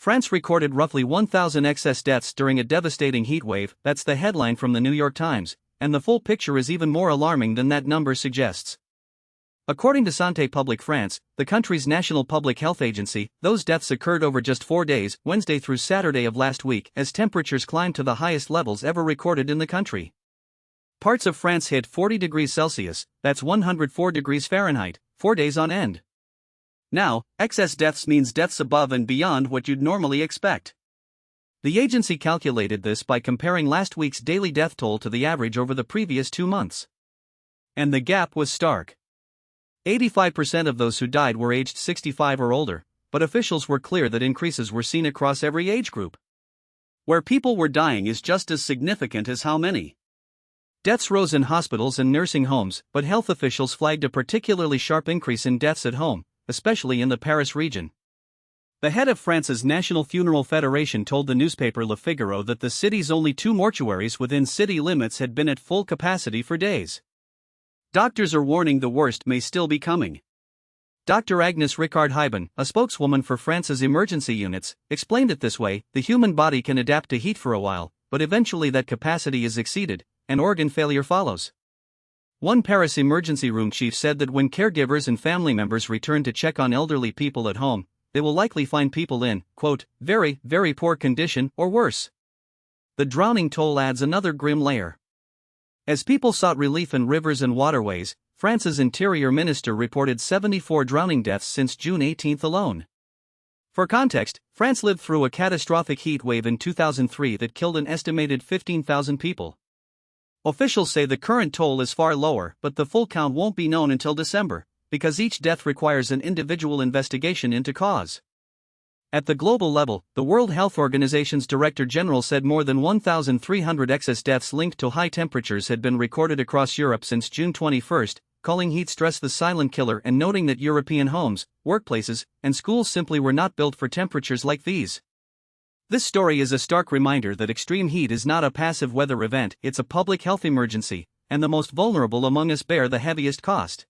France recorded roughly 1,000 excess deaths during a devastating heat wave. That's the headline from the New York Times, and the full picture is even more alarming than that number suggests. According to Santé Publique France, the country's national public health agency, those deaths occurred over just 4 days, Wednesday through Saturday of last week, as temperatures climbed to the highest levels ever recorded in the country. Parts of France hit 40 degrees Celsius, that's 104 degrees Fahrenheit, 4 days on end. Now, excess deaths means deaths above and beyond what you'd normally expect. The agency calculated this by comparing last week's daily death toll to the average over the previous 2 months. And the gap was stark. 85% of those who died were aged 65 or older, but officials were clear that increases were seen across every age group. Where people were dying is just as significant as how many. Deaths rose in hospitals and nursing homes, but health officials flagged a particularly sharp increase in deaths at home, especially in the Paris region. The head of France's National Funeral Federation told the newspaper Le Figaro that the city's only 2 mortuaries within city limits had been at full capacity for days. Doctors are warning the worst may still be coming. Dr. Agnes Ricard-Heiben, a spokeswoman for France's emergency units, explained it this way: the human body can adapt to heat for a while, but eventually that capacity is exceeded, and organ failure follows. One Paris emergency room chief said that when caregivers and family members return to check on elderly people at home, they will likely find people in, quote, very, very poor condition or worse. The drowning toll adds another grim layer. As people sought relief in rivers and waterways, France's interior minister reported 74 drowning deaths since June 18 alone. For context, France lived through a catastrophic heat wave in 2003 that killed an estimated 15,000 people. Officials say the current toll is far lower, but the full count won't be known until December, because each death requires an individual investigation into cause. At the global level, the World Health Organization's Director General said more than 1,300 excess deaths linked to high temperatures had been recorded across Europe since June 21, calling heat stress the silent killer and noting that European homes, workplaces, and schools simply were not built for temperatures like these. This story is a stark reminder that extreme heat is not a passive weather event, it's a public health emergency, and the most vulnerable among us bear the heaviest cost.